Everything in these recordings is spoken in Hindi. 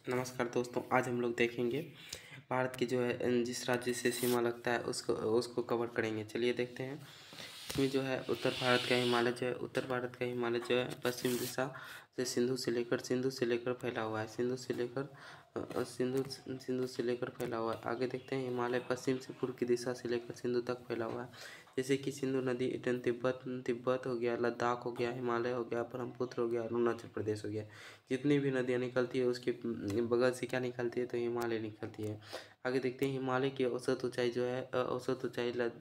नमस्कार दोस्तों, आज हम लोग देखेंगे भारत की जो है जिस राज्य से सीमा लगता है उसको कवर करेंगे। चलिए देखते हैं। इसमें जो है उत्तर भारत का हिमालय जो है पश्चिम दिशा से सिंधु से लेकर फैला हुआ है। सिंधु से लेकर फैला हुआ है। आगे देखते हैं, हिमालय पश्चिम से पूर्व की दिशा से लेकर सिंधु तक फैला हुआ है। जैसे कि सिंधु नदी तिब्बत हो गया, लद्दाख हो गया, हिमालय हो गया, ब्रह्मपुत्र हो गया, अरुणाचल प्रदेश हो गया। जितनी भी नदियाँ निकलती है उसके बगल से क्या निकलती है, तो हिमालय निकलती है। आगे देखते हैं, हिमालय की औसत ऊंचाई जो है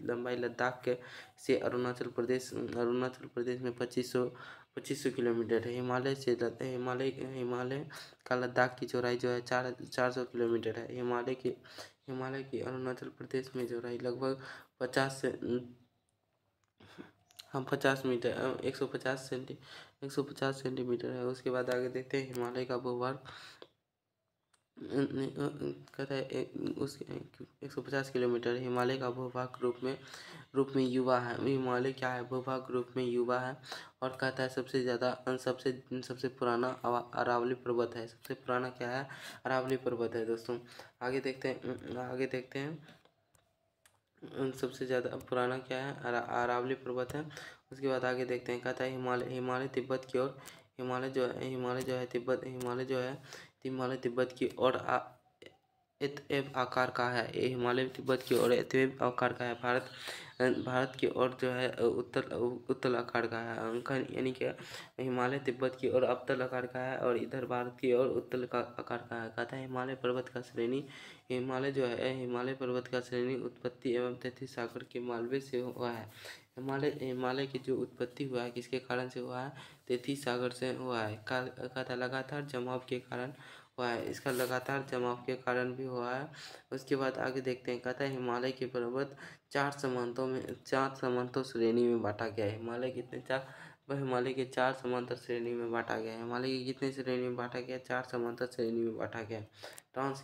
लंबाई लद्दाख के से अरुणाचल प्रदेश में 2500 किलोमीटर है। हिमालय का लद्दाख की चौड़ाई जो है 400 किलोमीटर है। हिमालय की अरुणाचल प्रदेश में चौड़ाई लगभग 150 सेंटीमीटर है। उसके बाद आगे देखते हैं, हिमालय का भूभाग कहता है उसके 150 किलोमीटर। हिमालय का भूभाग रूप में युवा है। हिमालय क्या है, भूभाग रूप में युवा है। और कहता है सबसे पुराना अरावली पर्वत है। सबसे पुराना क्या है, अरावली पर्वत है दोस्तों। आगे देखते हैं सबसे ज़्यादा पुराना क्या है, अरावली पर्वत है। उसके बाद आगे देखते हैं, कहता है हिमालय तिब्बत की ओर हिमालय तिब्बत की ओर एतवें आकार का है। हिमालय तिब्बत की ओर एतवें आकार का है। भारत की ओर जो है उत्तल आकार का है। अंकन यानी कि हिमालय तिब्बत की ओर अवतल आकार का है और इधर भारत की ओर उत्तल आकार का है। कहता है हिमालय पर्वत का श्रेणी उत्पत्ति एवं तैतीस सागर के मालवे से हुआ है। हिमालय की जो उत्पत्ति हुआ है किसके कारण से हुआ है, तैतीस सागर से हुआ है। कहता लगातार जमाव के कारण हुआ है। इसका लगातार जमाव के कारण भी हुआ है। उसके बाद आगे देखते हैं, कहता है हिमालय के पर्वत चार समांतर श्रेणी में बांटा गया है। हिमालय के चार समांतर श्रेणी में बांटा गया है। हिमालय की कितने श्रेणी में बांटा गया, चार समांतर श्रेणी में बांटा गया है। ट्रांस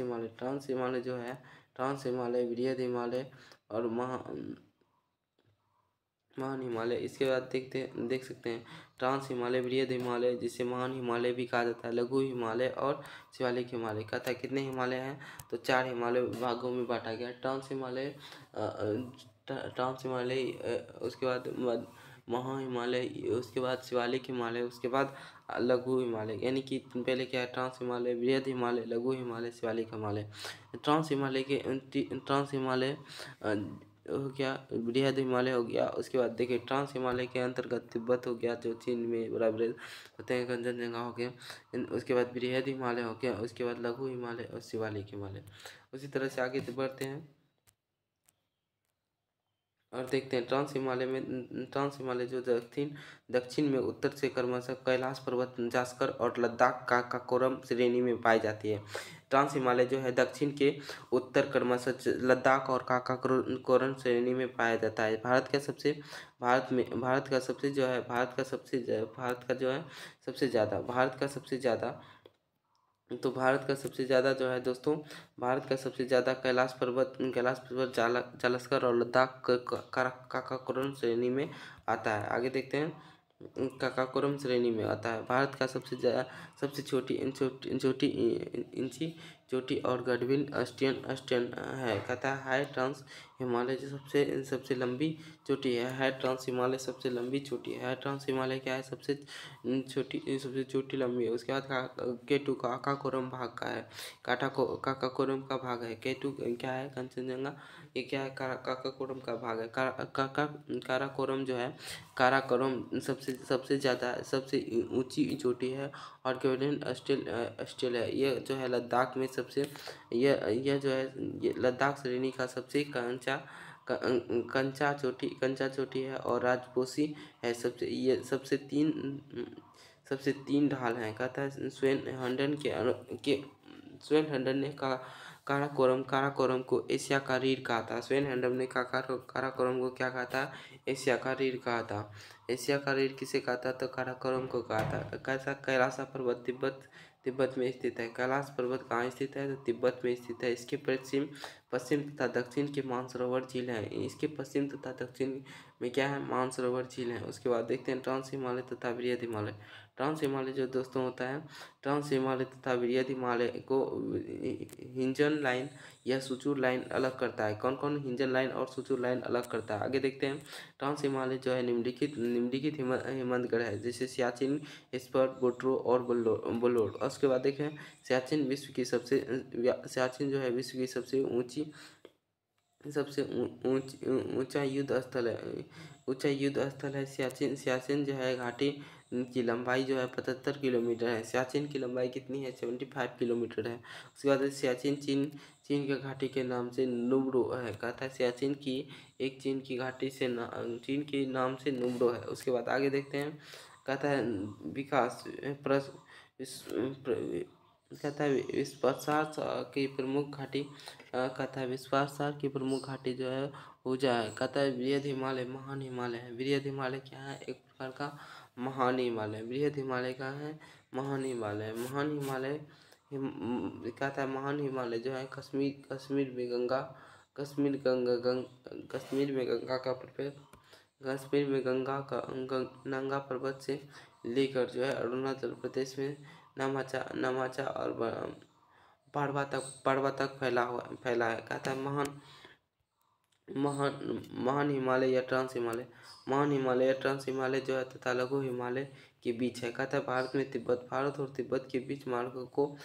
हिमालय जो है, ट्रांस हिमालय, वृहद हिमालय और महान हिमालय। इसके बाद देख सकते हैं, ट्रांस हिमालय, वृहद हिमालय, जिसे महान हिमालय भी कहा जाता है, लघु हिमालय और शिवालिक हिमालय। कहता है कितने हिमालय हैं, तो चार हिमालय भागों में बांटा गया। ट्रांस हिमालय, उसके बाद महाहिमालय, उसके बाद शिवालिक हिमालय, उसके बाद लघु हिमालय। यानी कि पहले क्या है, ट्रांस हिमालय, वृहद हिमालय, लघु हिमालय, शिवालिक हिमालय। ट्रांस हिमालय हो गया, वृहद हिमालय हो गया। उसके बाद देखिए, ट्रांस हिमालय के अंतर्गत तिब्बत हो गया, जो चीन में बराबर होते हैं, कंचनजंगा हो गया। उसके बाद वृहद हिमालय हो गया, उसके बाद लघु हिमालय और शिवालिक हिमालय। उसी तरह से आगे बढ़ते हैं और देखते हैं, ट्रांस हिमालय जो दक्षिण में उत्तर से क्रमशः कैलाश पर्वत, जास्कर और लद्दाख का काराकोरम श्रेणी में पाई जाती है। ट्रांस हिमालय जो है दक्षिण के उत्तर क्रमशः लद्दाख और काराकोरम श्रेणी में पाया जाता है। भारत का सबसे जो है दोस्तों, भारत का सबसे ज़्यादा कैलाश पर्वत जालस्कर और लद्दाख काराकोरम श्रेणी में आता है। आगे देखते हैं, काराकोरम श्रेणी में आता है। भारत का सबसे छोटी और गढ़विल अस्टियन है। कहता है हाई ट्रांस हिमालय जो सबसे लंबी चोटी है। हाई ट्रांस हिमालय सबसे लंबी चोटी है। हाई ट्रांस हिमालय क्या है, सबसे छोटी लंबी है। उसके बाद केटू काराकोरम भाग का है। काराकोरम का भाग है। केटू क्या है, कंचनजंगा, ये क्या है, काराकोरम का भाग है। काराकोरम जो है, काराकोरम सबसे ऊंची चोटी है और गवर्नमेंट स्टेल है। ये जो है लद्दाख में यह जो है, ये लद्दाख श्रेणी का सबसे कंचा चोटी है और राजपोशी है। सबसे तीन ढाल हैं। कहता है स्वेन हंडन ने काराकोरम को एशिया का रीढ़ कहा था। स्वेन हंडन ने काराकोरम को क्या कहा था, एशिया का रीढ़ कहा था। एशिया का रीढ़ किसे कहा था, तो काराकोरम को कहा था। कैसा, कैलाश पर्वत तिब्बत में स्थित है। कैलाश पर्वत कहाँ स्थित है, तो तिब्बत में स्थित है। इसके पश्चिम तथा दक्षिण के मानसरोवर झील है। इसके पश्चिम तथा दक्षिण में क्या है, मानसरोवर झील है। उसके बाद देखते हैं ट्रांस हिमालय तथा वृहद हिमालय। ट्रांस हिमालय जो दोस्तों होता है, ट्रांस हिमालय तथा वृहद हिमालय को हिंजन लाइन या सुचूर लाइन अलग करता है। कौन कौन हिंजन लाइन और सुचूर लाइन अलग करता है, आगे देखते हैं। ट्रांस हिमालय जो है निम्नलिखित निम्नलिखित हिमनदगढ़ है, जैसे सियाचिन, स्पर्ट, बोट्रो और बोलोर। उसके बाद देखें सियाचिन विश्व की सबसे सियाचिन जो है विश्व की सबसे ऊंचा युद्ध स्थल है, ऊंचा युद्ध स्थल है सियाचिन। सियाचिन जो है घाटी की लंबाई जो है 75 किलोमीटर है। सियाचिन की लंबाई कितनी है, 75 किलोमीटर है। उसके बाद सियाचिन चीन चीन के घाटी के नाम से नुब्रो है, कहता है सियाचिन की एक चीन की घाटी से चीन के नाम से नुब्रो है। उसके बाद आगे देखते हैं, कहता है विकास कहता है विश्वास की प्रमुख घाटी, कहता है विश्वास की प्रमुख घाटी जो है ऊर्जा है। कहता है वृहद हिमालय महान हिमालय है। वृहद हिमालय क्या है, एक प्रकार का महान हिमालय। वृहद हिमालय का है महान हिमालय। महान हिमालय कहता है महान हिमालय जो है कश्मीर में गंगा कश्मीर में गंगा का प्रवेश कश्मीर में नंगा पर्वत से लेकर जो है अरुणाचल प्रदेश में नमाचा और पड़वा तक फैला है। कहता है महान हिमालय या ट्रांस हिमालय। महान हिमालय या ट्रांस हिमालय जो है तथा लघु हिमालय के बीच है। कहता है भारत और तिब्बत के बीच मार्ग को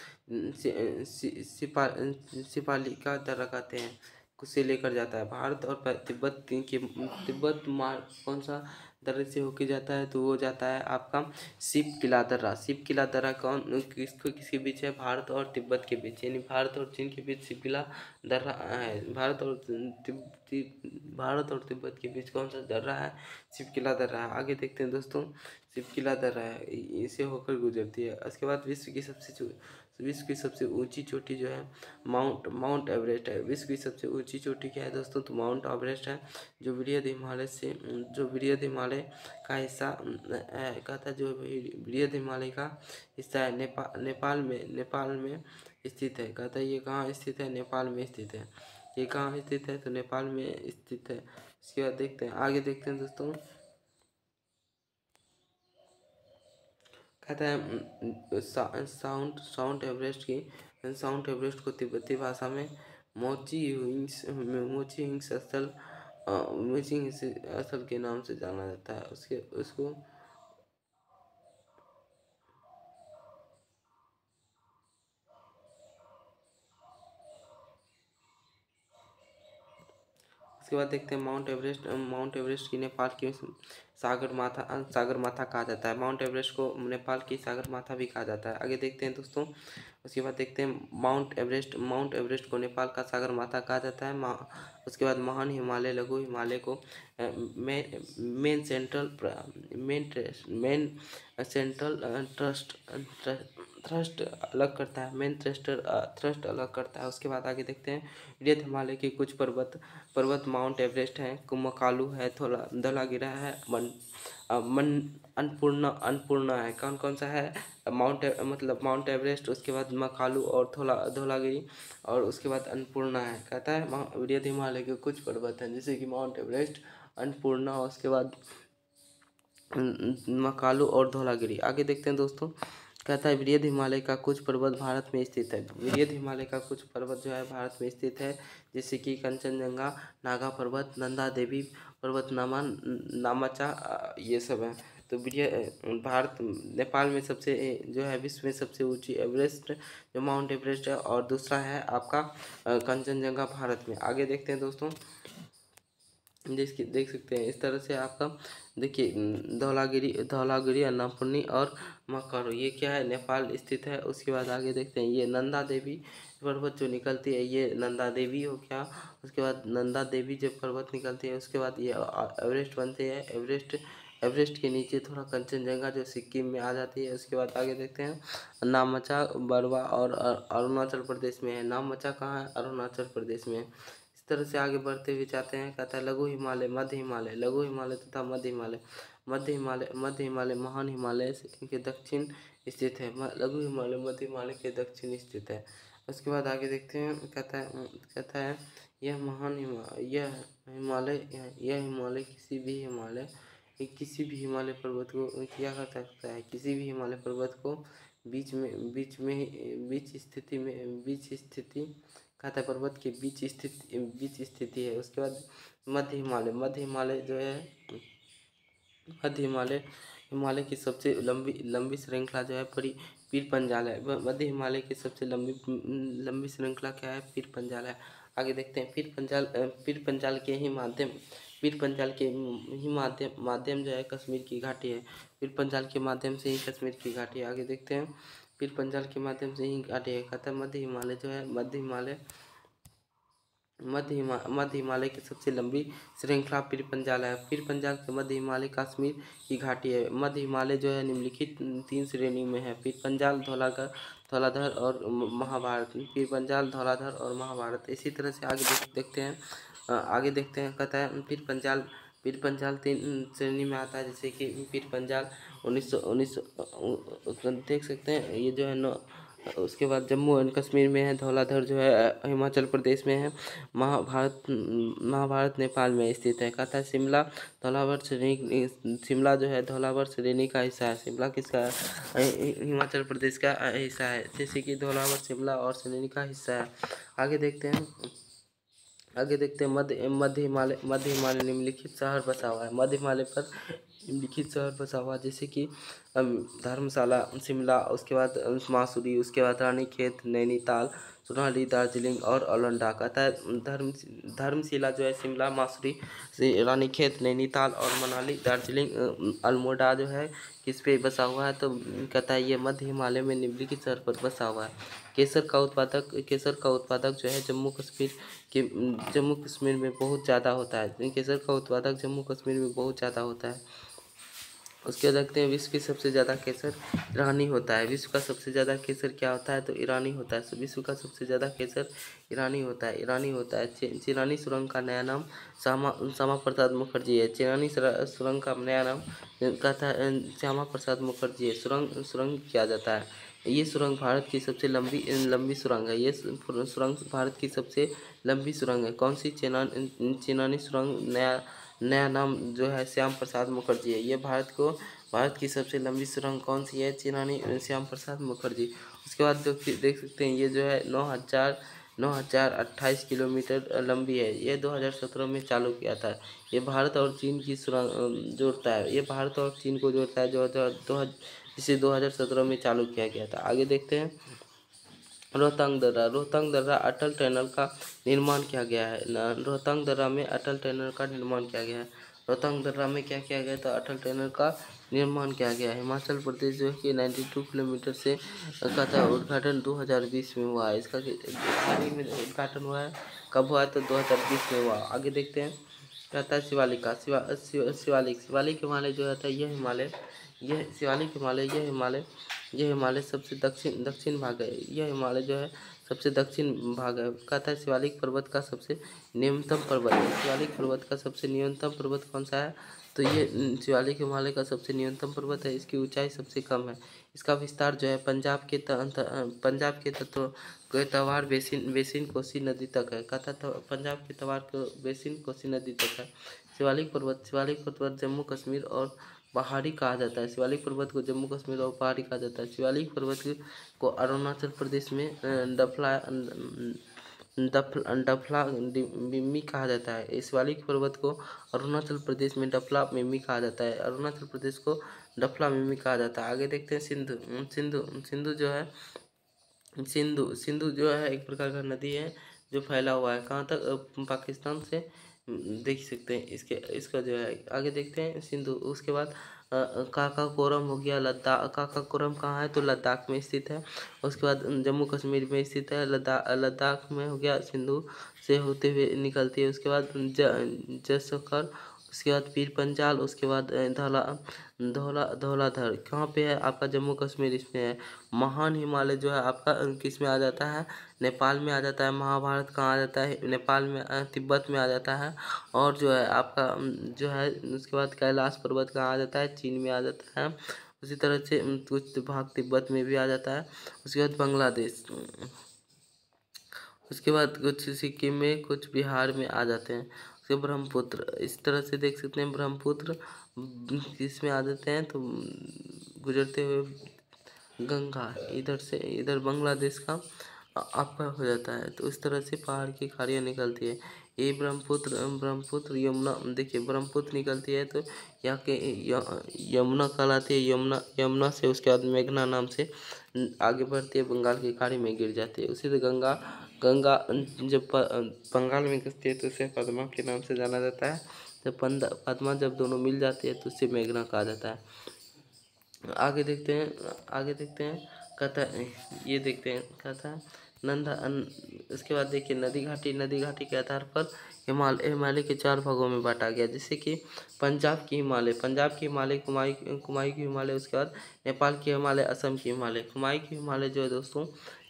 सिपालिका दर्रा कहते हैं, से लेकर जाता है। भारत और तिब्बत मार्ग कौन सा दर्रे से होके जाता है, तो वो जाता है आपका शिप किला दर्रा। शिप किला दर्रा किसके बीच है, भारत और तिब्बत के बीच, यानी भारत और चीन के बीच शिप किला दर्रा है। भारत और तिब्बत के बीच कौन सा दर्रा है, शिप किला दर्रा है। आगे देखते हैं दोस्तों, शिप किला दर्रा है, इसे होकर गुजरती है। उसके बाद विश्व की सबसे ऊंची चोटी जो है माउंट एवरेस्ट है। विश्व की सबसे ऊंची चोटी क्या है दोस्तों, तो माउंट एवरेस्ट है, जो वृहद हिमालय का हिस्सा है। कहता है जो वृहद हिमालय का हिस्सा है, नेपाल में स्थित है। कहता है ये कहाँ स्थित है, नेपाल में स्थित है। ये कहाँ स्थित है, तो नेपाल में स्थित है। इसके बाद देखते हैं, आगे देखते हैं दोस्तों। कहता है साउंड एवरेस्ट को तिब्बती भाषा में मोची हिंग्स स्थल के नाम से जाना जाता है। उसको उसके बाद देखते हैं माउंट एवरेस्ट की नेपाल की सागर माथा कहा जाता है। माउंट एवरेस्ट को नेपाल की सागर माथा भी कहा जाता है। आगे देखते हैं दोस्तों, उसके बाद देखते हैं माउंट एवरेस्ट को नेपाल का सागर माथा कहा जाता है। उसके बाद महान हिमालय लघु हिमालय को मेन सेंट्रल थ्रस्ट अलग करता है। थ्रस्ट अलग करता है। उसके बाद आगे देखते हैं, वृहद हिमालय के कुछ पर्वत माउंट एवरेस्ट है, कुम्मकालू है, धौलागिरी है, अन्नपूर्णा है। कौन कौन सा है, माउंट एवरेस्ट, उसके बाद मकालू और धौलागिरी, और उसके बाद अन्नपूर्णा है। कहता है वृहद हिमालय के कुछ पर्वत हैं, जैसे कि माउंट एवरेस्ट, अन्नपूर्णा, उसके बाद मकालू और धौलागिरी। आगे देखते हैं दोस्तों, कहता है वृहद हिमालय का कुछ पर्वत भारत में स्थित है। वृहद हिमालय का कुछ पर्वत जो है भारत में स्थित है, जैसे कि कंचनजंगा, नागा पर्वत, नंदा देवी पर्वत, नामाचा, ये सब है। तो भारत नेपाल में सबसे जो है विश्व में सबसे ऊंची एवरेस्ट जो माउंट एवरेस्ट है, और दूसरा है आपका कंचनजंगा भारत में। आगे देखते हैं दोस्तों, देख सकते हैं इस तरह से आपका देखिए धौलागिरी, अन्नपूर्णी और मकारू, ये क्या है, नेपाल स्थित है। उसके बाद आगे देखते हैं, ये नंदा देवी पर्वत जो निकलती है, ये नंदा देवी हो क्या। उसके बाद नंदा देवी जब पर्वत निकलती है, उसके बाद ये एवरेस्ट बनते हैं। एवरेस्ट के नीचे थोड़ा कंचनजंगा जो सिक्किम में आ जाती है। उसके बाद आगे देखते हैं, नामचा बरवा और अरुणाचल प्रदेश में है। नामचा कहाँ है, अरुणाचल प्रदेश में। इस तरह से आगे बढ़ते हुए जाते हैं। कहता है लघु हिमालय, मध्य हिमालय तथा मध्य हिमालय महान हिमालय के दक्षिण स्थित है। लघु हिमालय मध्य हिमालय के दक्षिण स्थित है। उसके बाद आगे देखते हैं, कहता है यह हिमालय किसी भी किसी भी हिमालय पर्वत को क्या कर सकता है, किसी भी हिमालय पर्वत को बीच स्थिति कहता है, पर्वत के बीच स्थिति है। उसके बाद मध्य हिमालय जो है, हिमालय की सबसे लंबी श्रृंखला जो है पीर पंजाल है। मध्य हिमालय की सबसे लंबी श्रृंखला क्या है, पीर पंजाल है। आगे देखते हैं पीर पंजाल के ही माध्यम जो है कश्मीर की घाटी है। पीर पंजाल के माध्यम से ही कश्मीर की घाटी है। आगे देखते हैं पीर पंजाल के माध्यम से ही घाटी है। कहता है मध्य हिमालय जो है मध्य हिमालय की सबसे लंबी श्रृंखला पीर पंजाल है। पीर पंजाल के मध्य हिमालय कश्मीर की घाटी है। मध्य हिमालय जो है निम्नलिखित 3 श्रेणी में है, पीर पंजाल, धौलाधर और महाभारत। पीर पंजाल, धौलाधर और महाभारत। इसी तरह से आगे देखते हैं कहता है पीर पंजाल 3 श्रेणी में आता है, जैसे कि पीर पंजाल 19 देख सकते हैं, ये जो है उसके बाद जम्मू एंड कश्मीर में है। धौलाधर जो है हिमाचल प्रदेश में है। महाभारत नेपाल में स्थित है। कहता है शिमला जो है धौलाधर श्रेणी का हिस्सा है। शिमला किसका है, हिमाचल प्रदेश का हिस्सा है, जैसे कि धौलाधर शिमला और श्रेणी का हिस्सा है। आगे देखते हैं मध्य हिमालय निम्नलिखित शहर बसा हुआ है। मध्य हिमालय पर निम्नलिखित शहर बसा हुआ है, जैसे कि धर्मशाला, शिमला, उसके बाद मासूरी, उसके बाद रानीखेत, नैनीताल, सोनाली, दार्जिलिंग और औलंडा। कहता है धर्मशिला जो है शिमला, मासूरी, रानीखेत, नैनीताल और मनाली, दार्जिलिंग, अल्मोड़ा जो है किस पे बसा हुआ है, तो कहता है ये मध्य हिमालय में निम्नलिखित शहर पर बसा हुआ है। केसर का उत्पादक जो है जम्मू कश्मीर में बहुत ज़्यादा होता है। केसर का उत्पादक जम्मू कश्मीर में बहुत ज़्यादा होता है। उसके बाद देखते हैं विश्व की सबसे ज़्यादा केसर ईरानी होता है। विश्व का सबसे ज़्यादा केसर क्या होता है, तो ईरानी होता है। विश्व का सबसे ज़्यादा केसर ईरानी होता है। चीरानी सुरंग का नया नाम श्यामा प्रसाद मुखर्जी है। चीरानी सुरंग का नया नाम कहता है श्यामा प्रसाद मुखर्जी है। सुरंग किया जाता है। ये सुरंग भारत की सबसे लंबी सुरंग है। ये सुरंग भारत की सबसे लंबी सुरंग है। कौन सी चीरानी सुरंग नया नाम जो है श्याम प्रसाद मुखर्जी है। ये भारत की सबसे लंबी सुरंग कौन सी है, चीरानी श्याम प्रसाद मुखर्जी। उसके बाद देख सकते हैं ये जो है 9,028 किलोमीटर लंबी है। ये 2017 में चालू किया था। ये भारत और चीन की सुरंग जोड़ता है। ये भारत और चीन को जोड़ता है, जिसे 2017 में चालू किया गया था। आगे देखते हैं रोहतांग दर्रा अटल टनल का निर्माण किया गया है। रोहतांग दर्रा में अटल टनल का निर्माण किया गया है। रोहतांग दर्रा में क्या किया गया था, अटल टनल का निर्माण किया गया है। हिमाचल प्रदेश जो है कि 92 किलोमीटर से का था उद्घाटन 2020 में हुआ है। इसका हाल ही में उद्घाटन हुआ है। कब हुआ है, तो 2020 में हुआ। आगे देखते हैं कहता है शिवालिक हिमालय जो है यह हिमालय सबसे दक्षिण भाग है। यह हिमालय जो है सबसे दक्षिण भाग है। कहता है शिवालिक पर्वत का सबसे न्यूनतम पर्वत है। शिवालिक पर्वत का सबसे न्यूनतम पर्वत कौन सा है, तो ये शिवालिक हिमालय का सबसे न्यूनतम पर्वत है। इसकी ऊंचाई सबसे कम है। इसका विस्तार जो है पंजाब के तवार बेसिन कोसी नदी तक है। कहता था पंजाब के तवार बेसिन कोसी नदी तक है। शिवालिक पर्वत जम्मू कश्मीर और पहाड़ी कहा जाता है। शिवालिक पर्वत को जम्मू कश्मीर और पहाड़ी कहा जाता है। शिवालिक पर्वत को अरुणाचल प्रदेश में डफला मिम्मी कहा जाता है। शिवालिक पर्वत को अरुणाचल प्रदेश में डफला मिम्मी कहा जाता है। अरुणाचल प्रदेश को डफला मिम्मी कहा जाता है। आगे देखते हैं सिंधु जो है एक प्रकार का नदी है जो फैला हुआ है कहाँ तक, पाकिस्तान से देख सकते हैं। इसका जो है आगे देखते हैं सिंधु। उसके बाद काकाकोरम हो गया लद्दाख। काकाकोरम कहाँ है, तो लद्दाख में स्थित है। उसके बाद जम्मू कश्मीर में स्थित है। लद्दाख में हो गया, सिंधु से होते हुए निकलती है। उसके बाद जसकर, उसके बाद पीर पंजाल, उसके बाद धौलाधर कहाँ पे है आपका, जम्मू कश्मीर इसमें है। महान हिमालय जो है आपका किस में आ जाता है, नेपाल में आ जाता है। महाभारत कहाँ आ जाता है, नेपाल में, तिब्बत में आ जाता है। और जो है आपका जो है उसके बाद कैलाश पर्वत कहाँ आ जाता है, चीन में आ जाता है। उसी तरह से कुछ भाग तिब्बत में भी आ जाता है। उसके बाद बांग्लादेश, उसके बाद कुछ सिक्किम में, कुछ बिहार में आ जाते हैं। से ब्रह्मपुत्र, इस तरह से देख सकते हैं ब्रह्मपुत्र इसमें आ जाते हैं तो गुजरते हुए गंगा इधर से इधर बांग्लादेश का आपका हो जाता है। तो इस तरह से पहाड़ की खाड़ियाँ निकलती है। ये ब्रह्मपुत्र यमुना, देखिए ब्रह्मपुत्र निकलती है तो यहाँ के यमुना कहलाती है। यमुना से उसके बाद मेघना नाम से आगे बढ़ती है, बंगाल की खाड़ी में गिर जाती है। उसी से गंगा जब बंगाल में गिरती है तो उसे पद्मा के नाम से जाना जाता है। जब पद्मा जब दोनों मिल जाती है तो उससे मेघना कहा जाता है। आगे देखते हैं कहता है, ये देखते हैं कहता है इसके बाद देखिए नदी घाटी के आधार पर हिमालय के 4 भागों में बांटा गया, जैसे कि पंजाब की हिमालय, कुमाई की हिमालय, उसके बाद नेपाल की हिमालय, असम की हिमालय। कुमाई की हिमालय जो है दोस्तों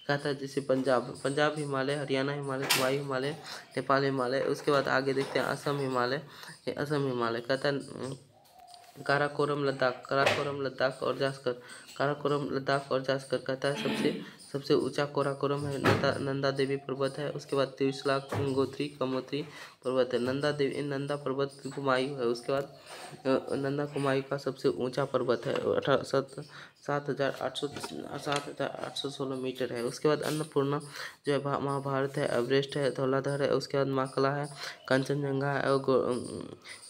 कहता है जैसे पंजाब हिमालय, हरियाणा हिमालय, कुमाई हिमालय, नेपाल हिमालय। उसके बाद आगे देखते हैं असम हिमालय कहता है काराकोरम लद्दाख और जास्कर कहता है सबसे ऊंचा काराकोरम है, नंदा देवी पर्वत है। उसके बाद त्रिशूला, गंगोत्री पर्वत है। नंदा पर्वत कुमायूं है। उसके बाद नंदा कुमायूं का सबसे ऊंचा पर्वत है, 7,816 मीटर है। उसके बाद अन्नपूर्णा जो है महाभारत है, एवरेस्ट है, धौलाधर है। उसके बाद माकला है, कंचनजंगा है और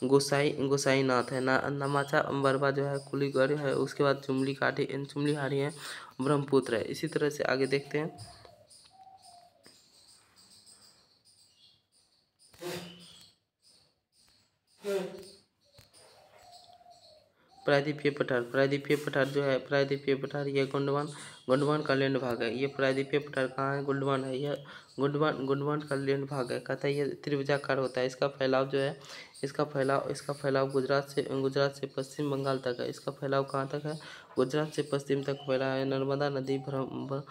गोसाईनाथ है। नमाचा बरवा जो है, कुलीगढ़ है। उसके बाद चुमलीहारी है, ब्रह्मपुत्र है। इसी तरह से आगे देखते हैं प्रायद्वीपीय पठार यह गोंडवान का लैंड भाग है। ये प्रायद्वीपीय पठार कहाँ है? गोंडवान है। यह गोंडवान का लैंड भाग है। कहता है ये त्रिभुजाकार होता है। इसका फैलाव जो है इसका फैलाव गुजरात से पश्चिम बंगाल तक है। इसका फैलाव कहाँ तक है? गुजरात से पश्चिम तक फैला है। नर्मदा नदी भ्रमश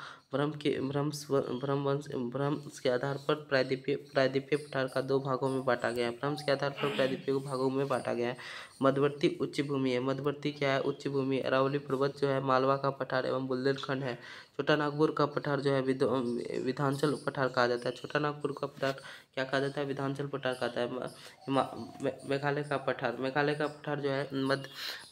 के आधार पर प्रायद्वीपीय पठार का 2 भागों में बांटा गया है। भ्रमश के आधार पर प्रायद्वीपीय भागों में बांटा गया है। मध्यवर्ती उच्च भूमि है। मध्यवर्ती क्या है? उच्च भूमि। अरावली पर्वत जो है मालवा का पठार एवं बुंदेलखंड है। छोटा नागपुर का पठार जो है विंध्याचल पठार कहा जाता है। छोटा नागपुर का पठार क्या कहा जाता है? विंध्याचल पठार कहता है। मेघालय का पठार जो है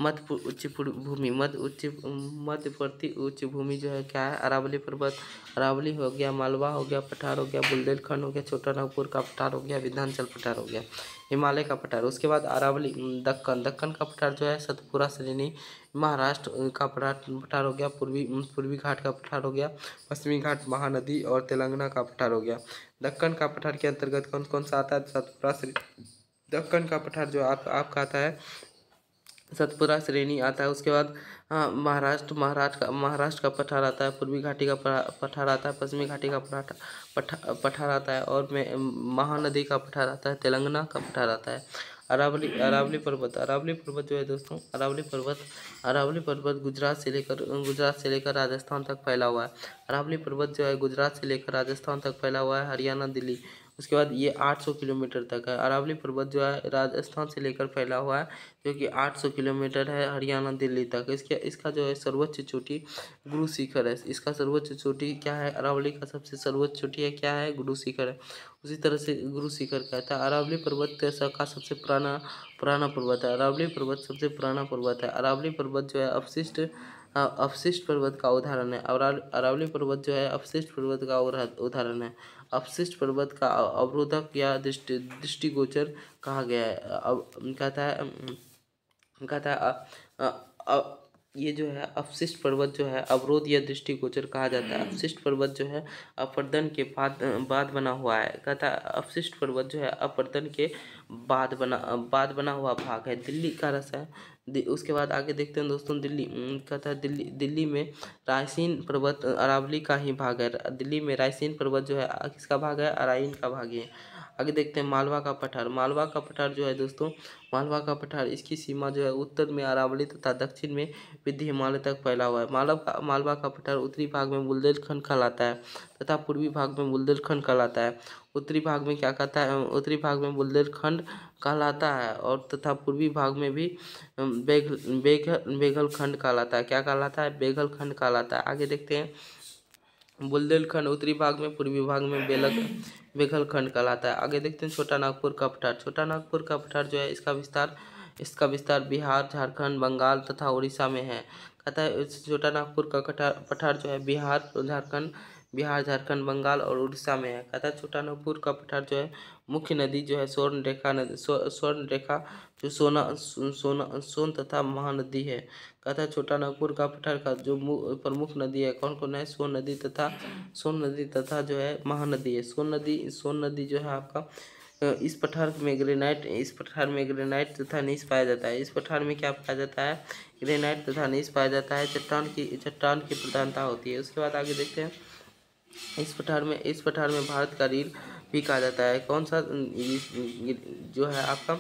मध्यवर्ती उच्च भूमि जो है क्या है? अरावली पर्वत। अरावली हो गया, मालवा हो गया, पठार हो गया, बुंदेलखंड हो गया, छोटा नागपुर का पठार हो गया, विंध्याचल पठार हो गया, हिमालय का पठार। उसके बाद अरावली दक्कन का पठार जो है सतपुरा श्रेणी, महाराष्ट्र का पठार हो गया, पूर्वी घाट का पठार हो गया, पश्चिमी घाट, महानदी और तेलंगाना का पठार हो गया। दक्कन का पठार के अंतर्गत कौन कौन सा आता है? सतपुरा श्रेणी। दक्कन का पठार जो आपका आता है सतपुरा श्रेणी आता है। उसके बाद महाराष्ट्र का पठार आता है, पूर्वी घाटी का पठार आता है, पश्चिमी घाटी का पठार आता है और महानदी का पठार आता है, तेलंगाना का पठार आता है। अरावली पर्वत जो है दोस्तों, अरावली पर्वत गुजरात से लेकर राजस्थान तक फैला हुआ है। अरावली पर्वत जो है गुजरात से लेकर राजस्थान तक फैला हुआ है, हरियाणा, दिल्ली। उसके बाद ये 800 किलोमीटर तक है। अरावली पर्वत जो है राजस्थान से लेकर फैला हुआ है, जो कि 800 किलोमीटर है, हरियाणा, दिल्ली तक। इसका जो है सर्वोच्च चोटी गुरु शिखर है। इसका सर्वोच्च चोटी क्या है? अरावली का सबसे सर्वोच्च चोटी है क्या है? गुरु शिखर है। उसी तरह से गुरु शिखर कहता है। अरावली पर्वत का सबसे पुराना पर्वत है। अरावली पर्वत सबसे पुराना पर्वत है। अरावली पर्वत जो है अपशिष्ट पर्वत का उदाहरण है। अरावली पर्वत जो है अपशिष्ट पर्वत का उदाहरण है। अपशिष्ट पर्वत का अवरोधक या दृष्टिगोचर कहा गया है। अब कहता है ये जो है अपशिष्ट पर्वत जो है अवरोध या दृष्टिगोचर कहा जाता है। अपशिष्ट पर्वत जो है अपर्दन के बाद बना हुआ है। कहता है अपशिष्ट पर्वत जो है अपर्दन के बाद बना हुआ भाग है। दिल्ली का रस है। उसके बाद आगे देखते हैं दोस्तों दिल्ली। कहता है दिल्ली में रायसीन पर्वत अरावली का ही भाग है। दिल्ली में रायसीन पर्वत जो है किसका भाग है? अराइन का भाग है। आगे देखते हैं मालवा का पठार जो है दोस्तों, मालवा का पठार इसकी सीमा जो है उत्तर में अरावली तथा दक्षिण में विंध्य हिमालय तक फैला हुआ है। मालवा का पठार उत्तरी भाग में बुंदेलखंड कहलाता है तथा पूर्वी भाग में बुंदेलखंड कहलाता है। उत्तरी भाग में क्या कहता है? उत्तरी भाग में बुंदेलखंड कहलाता है और तथा पूर्वी भाग में भी बेघलखंड कहलाता है। क्या कहलाता है? बेघलखंड कहलाता है। आगे देखते हैं बुंदेलखंड उत्तरी भाग में, पूर्वी भाग में बेघलखंड कहलाता है। आगे देखते हैं छोटा नागपुर का पठार। छोटा नागपुर का पठार जो है इसका विस्तार बिहार, झारखंड, बंगाल तथा उड़ीसा में है। कहता है इस छोटा नागपुर का पठार जो है बिहार, झारखंड, बंगाल और उड़ीसा में है। कहता है छोटा नागपुर का पठार जो है मुख्य नदी जो है स्वर्ण रेखा जो सोन तथा महानदी है। कहता है छोटा नागपुर का पठार का जो प्रमुख नदी है कौन कौन है? सोन नदी तथा जो है महानदी है। सोन नदी जो है आपका इस पठार में ग्रेनाइट तथा नीस पाया जाता है। इस पठार में क्या पाया जाता है? ग्रेनाइट तथा नीस पाया जाता है। चट्टान की प्रधानता होती है। उसके बाद आगे देखते हैं इस पठार में भारत का रीढ़ भी कहा जाता है। कौन सा जो है आपका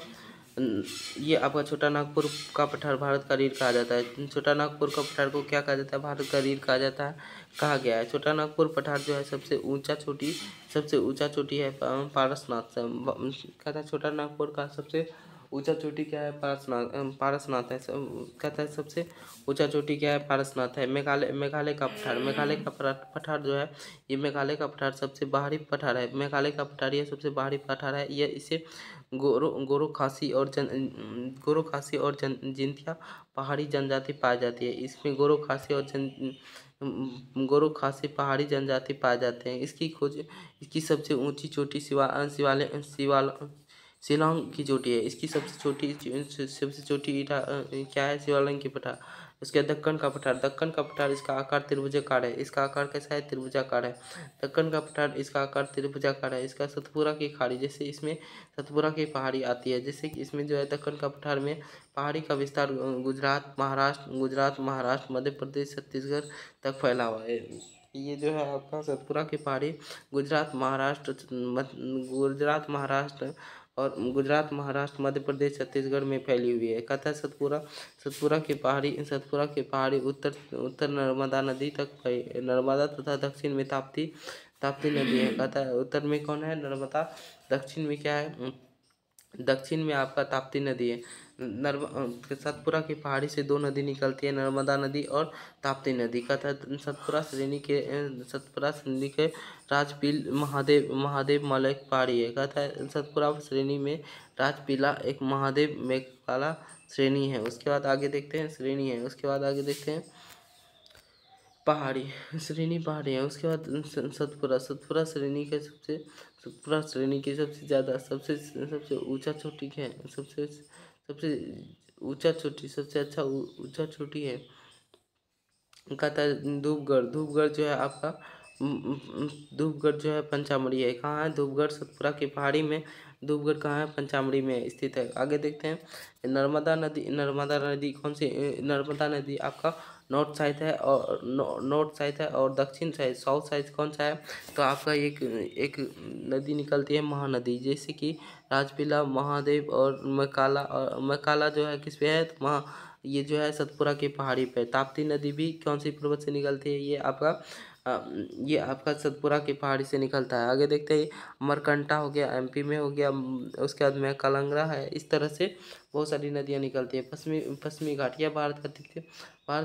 ये आपका छोटा नागपुर का पठार भारत का रीढ़ कहा जाता है। छोटा नागपुर का पठार को क्या कहा जाता है? भारत का रीढ़ कहा जाता है, कहा गया है। छोटा नागपुर पठार जो है सबसे ऊंचा चोटी है पारसनाथ। कहता है छोटा नागपुर का सबसे ऊंचा चोटी क्या है? पारसनाथ है। कहता है सबसे ऊंचा चोटी क्या है? पारसनाथ है। मेघालय का पठार जो है ये मेघालय का पठार सबसे बाहरी पठार है। मेघालय का पठार ये सबसे बाहरी पठार है। ये इसे गोरो खासी और जिंतिया पहाड़ी जनजाति पाई जाती है। इसमें गोरो खासी पहाड़ी जनजाति पाए जाते हैं। इसकी सबसे ऊंची चोटी शिलांग की चोटी है। इसकी सबसे छोटी क्या है? शिवालिक की पठार। उसके दक्कन का पठार इसका आकार त्रिभुजाकार है। इसका आकार कैसा है? त्रिभुजाकार है। दक्कन का पठार इसका आकार त्रिभुजाकार है। इसका सतपुरा की खाड़ी जैसे इसमें सतपुरा की पहाड़ी आती है, जैसे कि इसमें जो है दक्कन का पठार में पहाड़ी का विस्तार गुजरात, महाराष्ट्र, मध्य प्रदेश, छत्तीसगढ़ तक फैला हुआ है। ये जो है आपका सतपुरा की पहाड़ी गुजरात, महाराष्ट्र, मध्य प्रदेश, छत्तीसगढ़ में फैली हुई है। कहता है सतपुरा की पहाड़ी उत्तर नर्मदा नदी तक नर्मदा तथा दक्षिण में ताप्ती नदी है। कहता है उत्तर में कौन है? नर्मदा। दक्षिण में क्या है? दक्षिण में आपका ताप्ती नदी है। सतपुरा की पहाड़ी से दो नदी निकलती है, नर्मदा नदी और ताप्ती नदी। कहता है सतपुरा श्रेणी के राजपील महादेव मलय पहाड़ी है। कहता है सतपुरा श्रेणी में राजपीला एक महादेव मेघपाला श्रेणी है। उसके बाद आगे देखते हैं पहाड़ी है। उसके बाद सतपुरा श्रेणी की सबसे ऊंचा चोटी है। सबसे ऊंचा चोटी है। कहता है धूपगढ़ जो है आपका धूपगढ़ जो है पंचामढ़ी है। कहाँ है? धूपगढ़ सतपुरा की पहाड़ी में। धूपगढ़ कहाँ है? पंचामढ़ी में स्थित है। आगे देखते हैं नर्मदा नदी कौन सी? नर्मदा नदी आपका नॉर्थ साइड है और दक्षिण साइड साउथ साइड कौन सा है? तो आपका एक नदी निकलती है महानदी, जैसे कि राजपीला, महादेव और मकाला जो है किस पे है? तो ये जो है सतपुरा की पहाड़ी पे। ताप्ती नदी भी कौन सी पर्वत से निकलती है? ये आपका सतपुरा की पहाड़ी से निकलता है। आगे देखते हैं अमरकंटक हो गया, एमपी में हो गया। उसके बाद में कलंगरा है। इस तरह से बहुत सारी नदियाँ निकलती है। पश्चिमी घाट यह भारत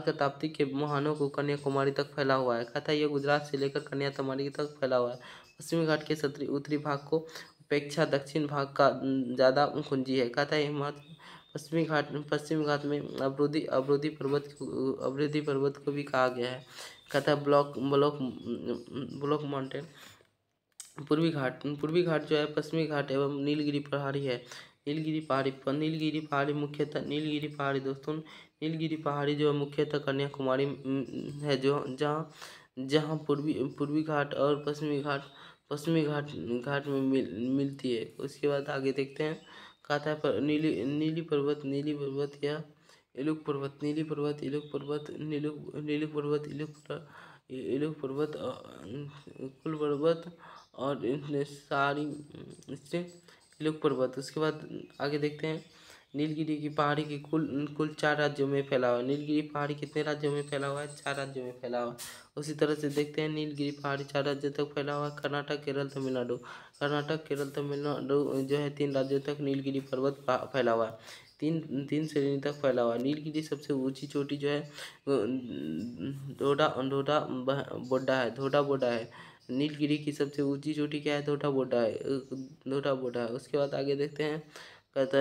का ताप्ती के मुहानों को कन्याकुमारी तक फैला हुआ है। कहता है ये गुजरात से लेकर कन्याकुमारी तक फैला हुआ है। पश्चिमी घाट के उत्तरी भाग को अपेक्षा दक्षिण भाग का ज़्यादा कुंजी है। कहता है पश्चिमी घाट में अवरोधी पर्वत को भी कहा गया है। कहता है ब्लॉक माउंटेन। पूर्वी घाट जो है पश्चिमी घाट एवं नीलगिरी पहाड़ी है। नीलगिरी पहाड़ी मुख्यतः नीलगिरी पहाड़ी जो है मुख्यतः कन्याकुमारी है, जो जहाँ पूर्वी घाट और पश्चिमी घाट में मिलती है। उसके बाद आगे देखते हैं। कहता है नीली पर्वत या इलुक पर्वत और इलुक पर्वत। उसके बाद आगे देखते हैं नीलगिरी की पहाड़ी की कुल 4 राज्यों में फैला हुआ है। नीलगिरी पहाड़ी कितने राज्यों में फैला हुआ है? 4 राज्यों में फैला हुआ है। उसी तरह से देखते हैं नीलगिरी पहाड़ी 4 राज्यों तक फैला हुआ है। कर्नाटक, केरल, तमिलनाडु जो है 3 राज्यों तक नीलगिरी पर्वत फैला हुआ है। तीन तीन श्रेणी तक फैला हुआ है। नीलगिरी सबसे ऊंची चोटी जो है ढोडा ढोडा बोड्डा है, ढोडा बोडा है। नीलगिरी की सबसे ऊंची चोटी क्या है? ढोडा बोडा है, ढोडा बोडा है। उसके बाद आगे देखते हैं, कहते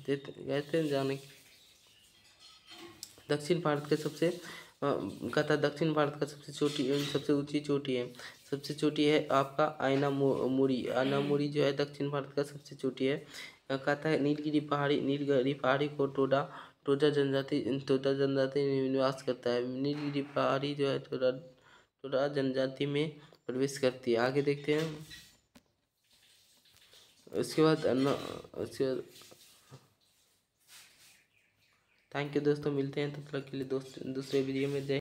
कहते हैं जाने दक्षिण भारत के सबसे कहता दक्षिण भारत का सबसे ऊंची चोटी है, सबसे चोटी है आपका मुरी। आयना मुरी जो है दक्षिण भारत का सबसे चोटी है। कहता है नीलगिरी पहाड़ी को टोडा जनजाति में निवास करता है। नीलगिरी पहाड़ी जो है टोडा जनजाति में प्रवेश करती है। आगे देखते हैं, उसके बाद थैंक यू दोस्तों, मिलते हैं तब तक के लिए दूसरे वीडियो में।